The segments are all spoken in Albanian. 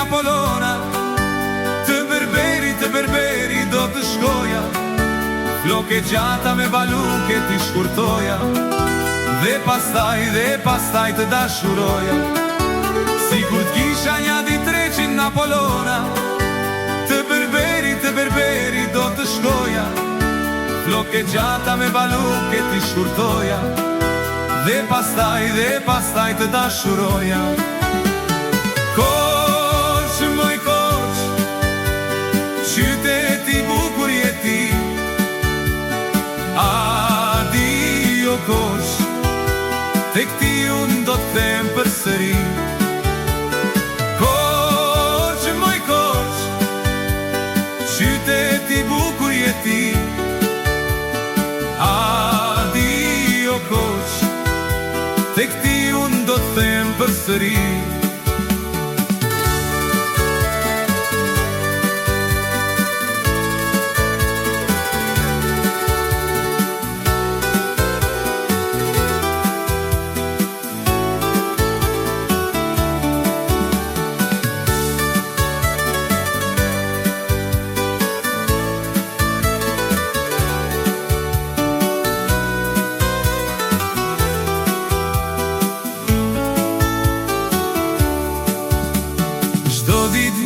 Apolona, të berberi do të shkoja, floke gjata me baluke t'i shkurtoja, dhe pastaj të dashuroja. Sikur t'kisha një dit 300 Apolona, të berberi do të shkoja, floke gjata me baluke t'i shkurtoja, dhe pastaj të dashuroja. Koq, moj koq, qyteti bukur jeti, adio koq, tek ti unë do t'them përsëri. Koq, moj koq, qyteti bukur jeti, adio koq, tek ti unë do t'them përsëri.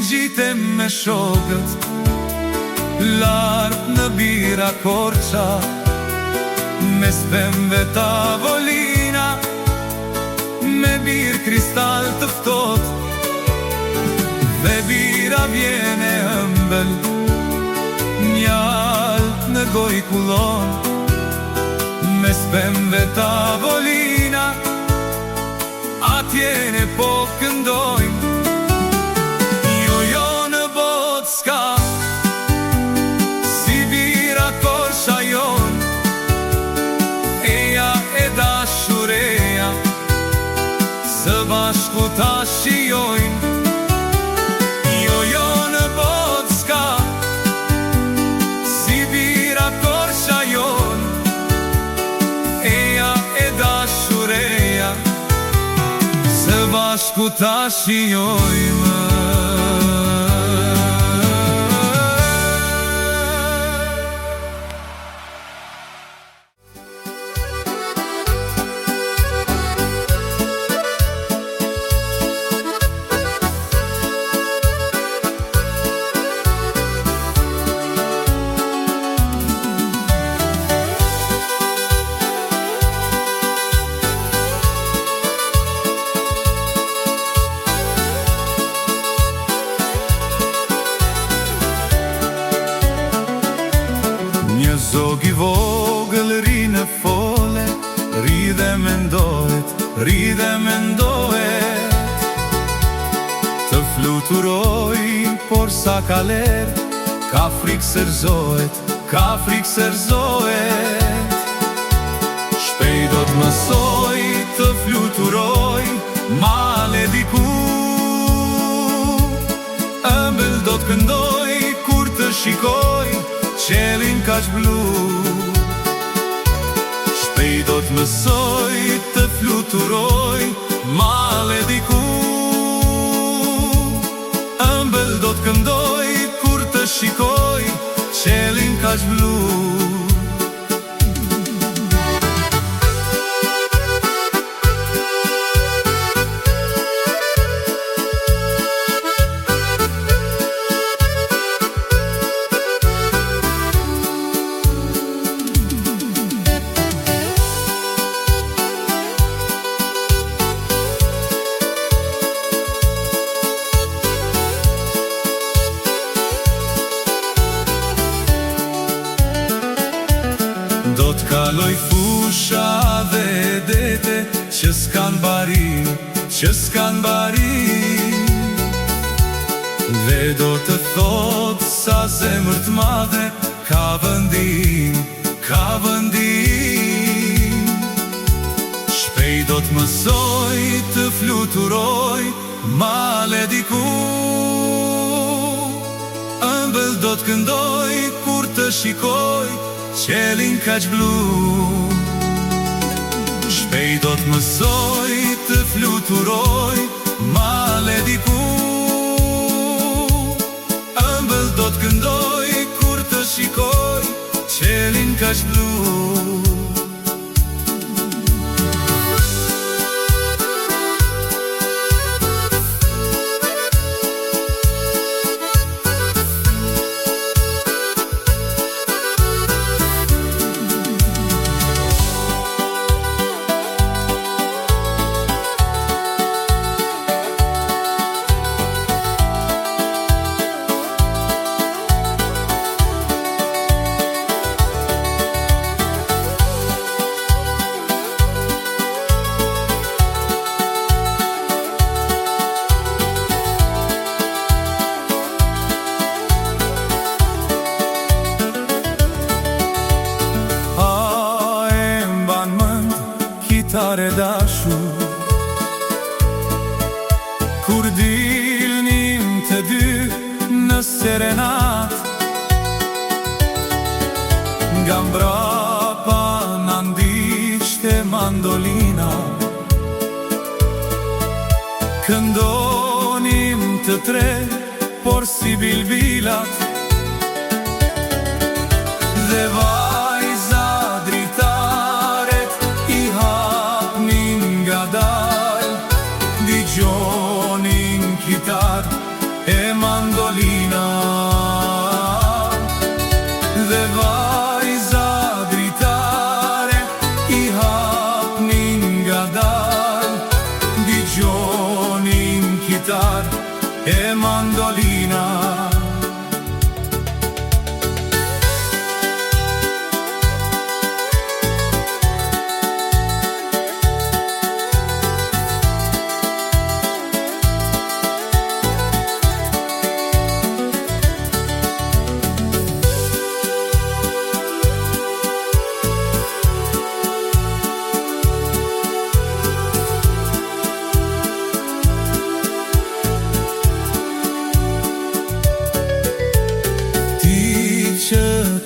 Gjitem me shokët, lartë në bira korqa, me spemve tavolina, me birë kristal të ftot, dhe bira vjene ëmbël, mjalt në goj kullon, me spemve tavolina, atjene po këndojnë. Si bira korsha jon, eja e dashureja, së bashku ta shijojnë. Jo në botë s'ka, si bira korsha jon, eja e dashureja, së bashku ta shijojnë. Zog i vogël ri në fole, ri dhe mendohet, të fluturoj, por sa kaler, ka frikë sërzohet. Shpejt do t'mësoj, të fluturoj, male diku, ëmbël do t'këndoj, kur të shikoj, qelin kaq blu. Shpejt do t'mësoj, të fluturoj, male diku, ëmbël do t'këndoj, kur të shikoj, qelin kaq blu. Do t'kaloj fusha dhe dete, që s'kan bari, dhe do të thot sa zemër t'madhe, ka vëndim. Shpejt do t'mësoj, të fluturoj, male diku, ëmbël do t'këndoj, kur të shikoj, qelin kaq blu. Shpejt do t'mësoj, të fluturoj, male diku, kaq blu. Kitare dashur, kur dilnim të dy në serenat, nga mbrapa na ndiqte mandolina, këndonim të tre, por si bilbilat, dhe vajza dritaret i hapnin nga dal, digjonin kitar e mandolina. Dhe vajza dritare i hapnin nga dal, digjonin kitar e mandolina.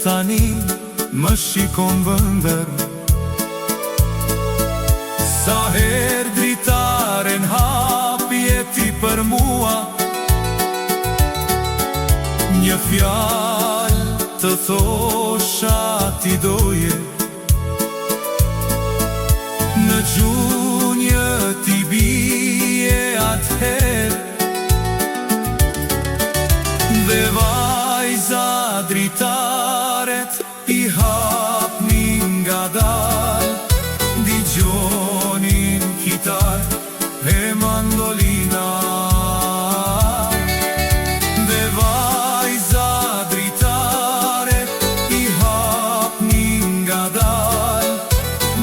Tani më shikon vëndër, sa her dritaren hapje ti për mua, një fjal të thosha ti doje, në gjunjë ti bie atëher, dhe vajza dritaret i hapnin nga dal, digjonin kitar e mandolina. Dhe vajza dritaret i hapnin nga dal,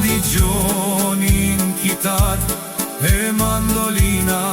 digjonin kitar e mandolina.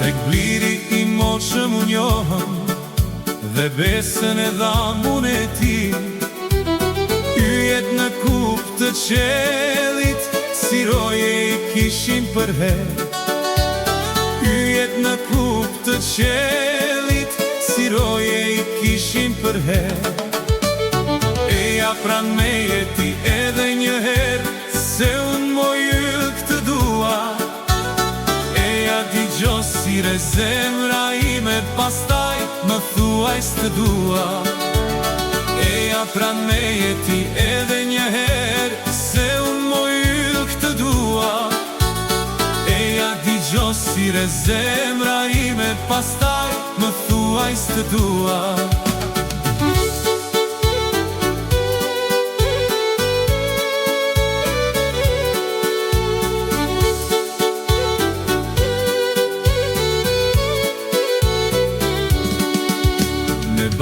Tek bliri i moshëm u njohëm, dhe besën e dhamun e ti, yjet në kup të qelit, si roje i kishin për her. Yjet në kup të qelit, si roje i kishin për her. Eja pran me jeti edhe një her, se unë moj yll këtë dua. Digjo sire zemra ime, pastaj më thuaj s'të dua. Eja pran me jeti edhe një her, se unë moj yll këtë dua. Eja digjo sire zemra ime, pastaj më thuaj s'të dua.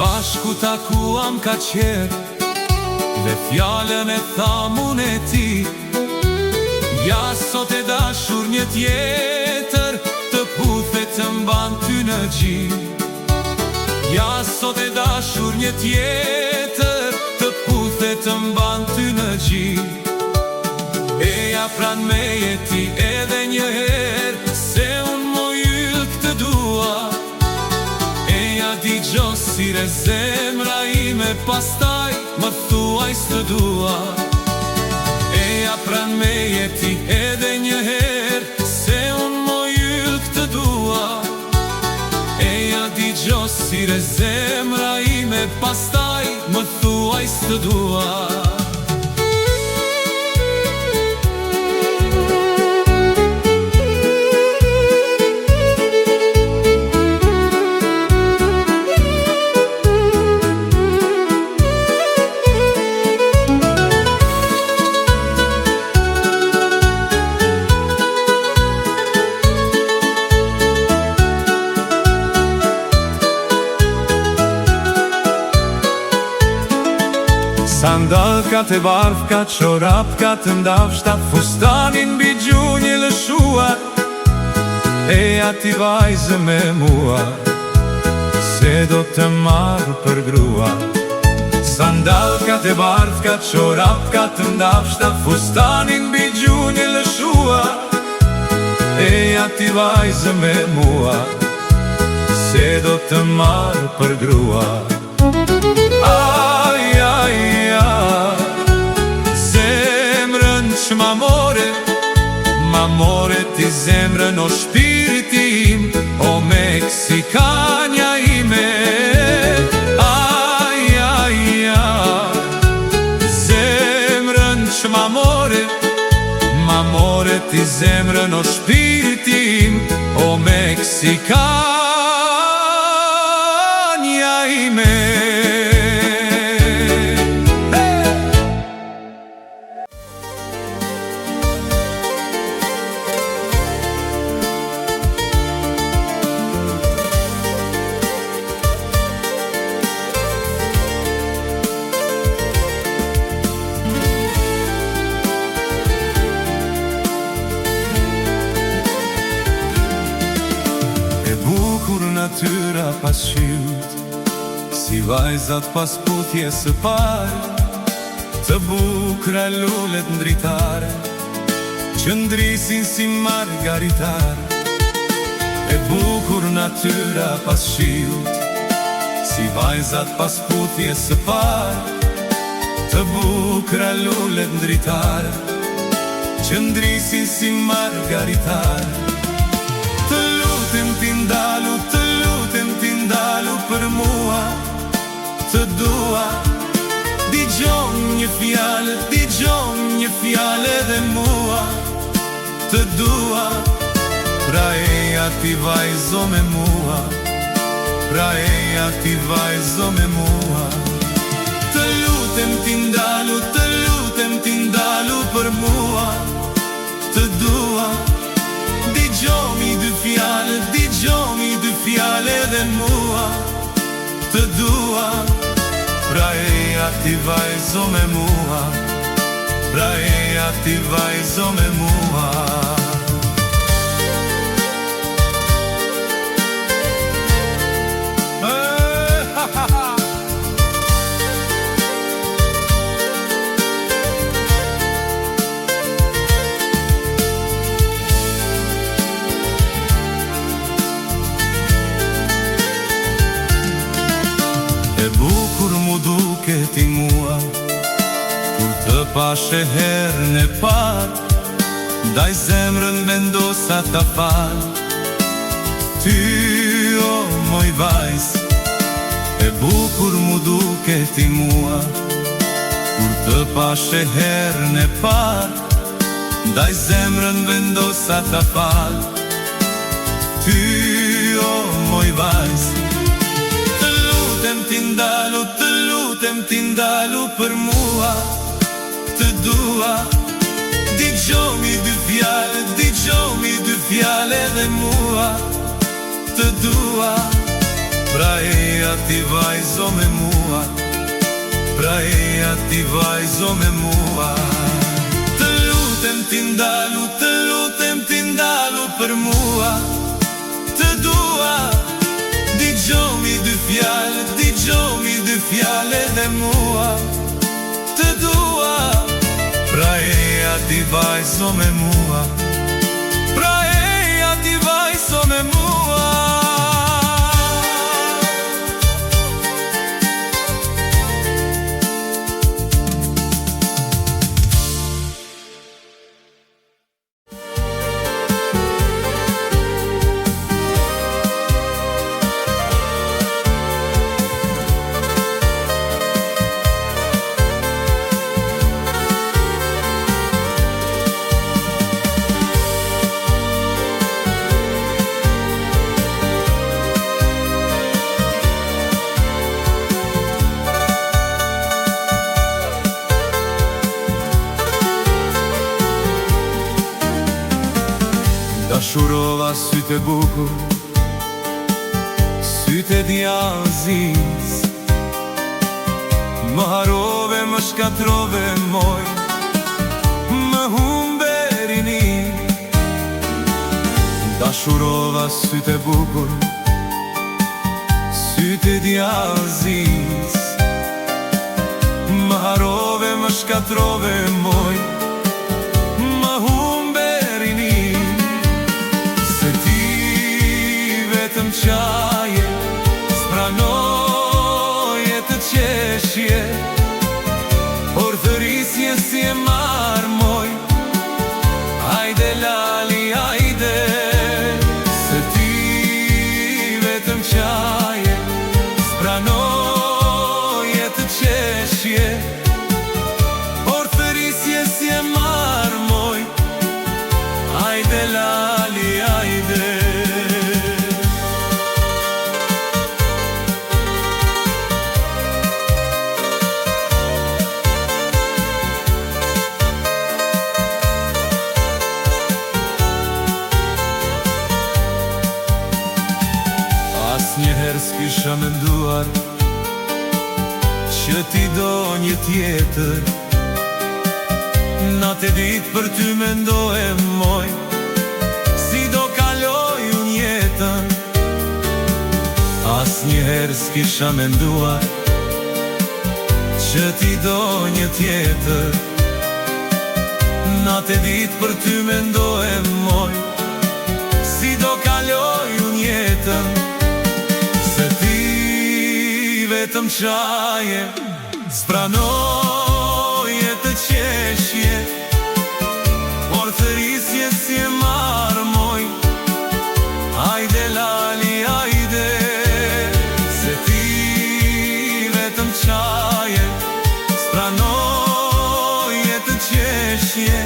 Bashku takuam ka qer, dhe fjallën e thamun e ti. Ja sot e dashur një tjetër, të puthe të mban ty në gjin. Ja sot e dashur një tjetër, të puthe të mban ty në gjin. ja pran me jeti edhe një herë, se unë mo yll këtë dua. Eja digjo sire zemra ime, pastaj më thuaj s'të dua. Eja pran me jeti edhe një herë, se unë mo yll këtë dua. Eja digjo sire zemra ime, pastaj më thuaj s'të dua. Sandalkat e barfkat, çorapkat të ndafshtat, fustanin mbi gjunjë lëshuar. E ati vajzë me mua, se do të marrë për grua. Sandalkat e barfkat, çorapkat të ndafshtat, fustanin mbi gjunjë lëshuar. E ati vajzë me mua, se do të marrë për grua. Ma more ti zemrën o shpirti im, o meksikanja ime. Aj, aj, aj, zemrën që ma more ti zemrën o shpirti im, o meksikanja ime. Natyra pas shyut, si vajzat pas putje së parë, të bukra lullet ndritare, që ndrisin si margaritare. E bukur natyra pas shyut, si vajzat pas putje së parë, të bukra lullet ndritare, që ndrisin si margaritare. Të lutem t'indalu, t'indalu për mua, të dua. Digjon një fjale dhe mua, të dua. Pra eja ti vajzo me mua, pra eja ti vajzo me mua. Të lutem t'indalu për mua, të dua. Digjomi dy fjale dhe mua, të dua. Pra eja ti vajzo me mua, pra eja ti vajzo me mua. E bukur mu duke ti mua, kur të pashe herën e parë, ndaj zemrën vendosa ta fal. Ty o moj vajz, e bukur mu duke ti mua, kur të pashe herën e parë, ndaj zemrën vendosa ta fal. Ty o moj vajz, të lutem t'indalu për mua, të dua. Digjomi dy fjale dhe mua, të dua. Pra eja ti vajzo me mua, pra eja ti vajzo me mua. Të lutem t'indalu për mua, të dua. Digjomi dy fjale dhe mua, të dua. Pra eja ti vajzo me mua, pra eja ti vajzo me mua. Dashurova sytë e bukur, sytë e djazis, më harove, më shkatrove moj, më humbe rini. Dashurova sytë e bukur, sytë e djazis, më harove, më shkatrove moj, më humbe rini. Vetëm qaje, spranoje të qeshje, por thërisje si e marmoj, hajde lali, hajde. Se ti vetëm qaje, spranoje të qeshje, por thërisje si e marmoj, hajde lali, hajde. Asnjëherë s'kisha menduar që ti do një tjetër, natë e ditë për ty mendohem moj, si do kaloj unë jetën. Asnjëherë s'kisha menduar që ti do një tjetër, natë e ditë për ty mendohem moj, si do kaloj unë jetën. Vetëm qaje, spranoje të qeshje, por thërisje si e marmoj, hajde lali, hajde. Se ti vetëm qaje, spranoje të qeshje,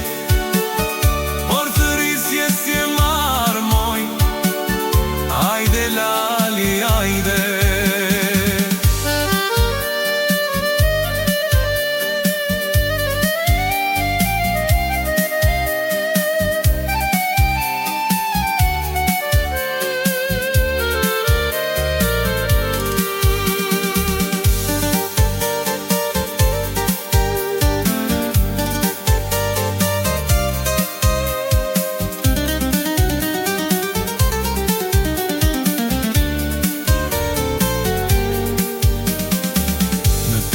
por thërisje si e marmoj, hajde lali, hajde.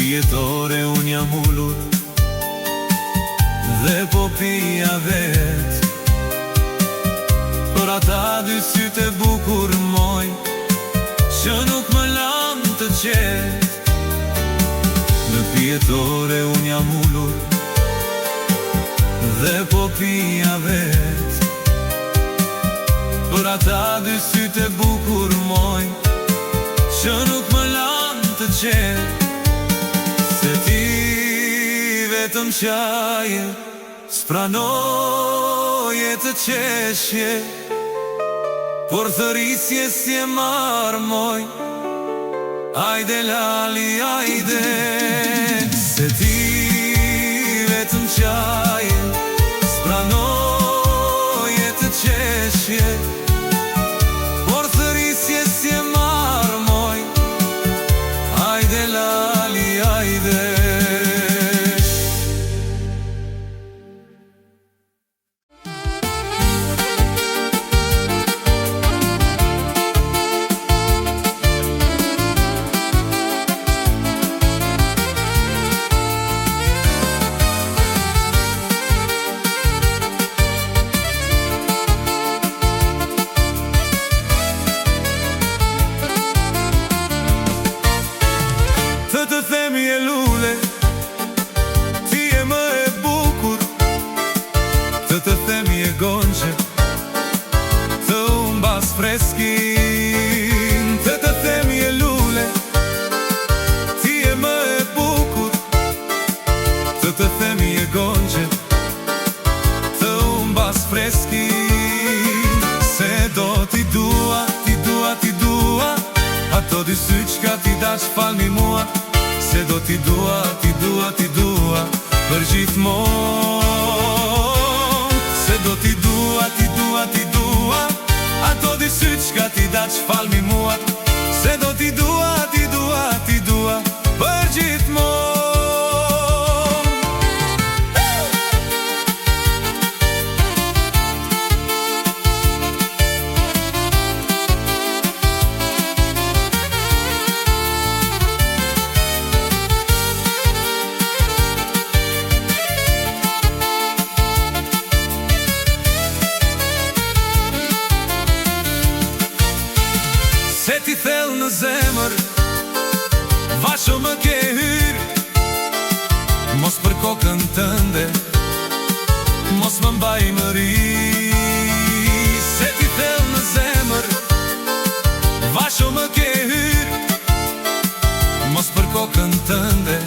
Jetore unë jam ullur dhe po pija vet, për ata dy sytë e bukur moj, që nuk më lanë të qet. Në pjetore unë jam ullur dhe po pija vet, për ata dy sytë e bukur moj, që nuk më lanë të qet. Se ti vetëm qaje, spranoje të qeshje, por thërisje si e marmoj, hajde lali, hajde. Se ti vetëm qaje, spranoje të qeshje, por thërisje si e marmoj, hajde lali, hajde. dash falni mua, se do t'i dua, t'i dua, t'i dua për gjithmonë. Se do t'i dua, t'i dua, t'i dua ato di sytë qka ti dash falni mua, se do t'i dua, t'i dua, t'i dua për gjithmonë. Se ti thellë në zemër, vasho më ke hyrë, mos për kokën tënde, mos më mbaj më ri. Se ti thellë në zemër, vasho më ke hyrë, mos për kokën tënde,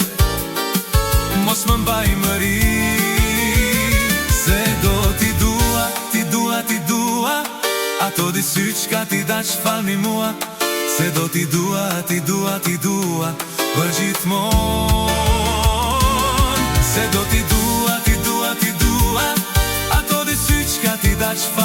mos më mbaj më ri. Se do t'i dua, t'i dua, t'i dua ato di sytë qka ti dash falni mua, se do t'i dua, t'i dua, t'i dua për gjithmonë. Se do t'i dua, t'i dua, t'i dua ato di sytë qka ti dash falni mua,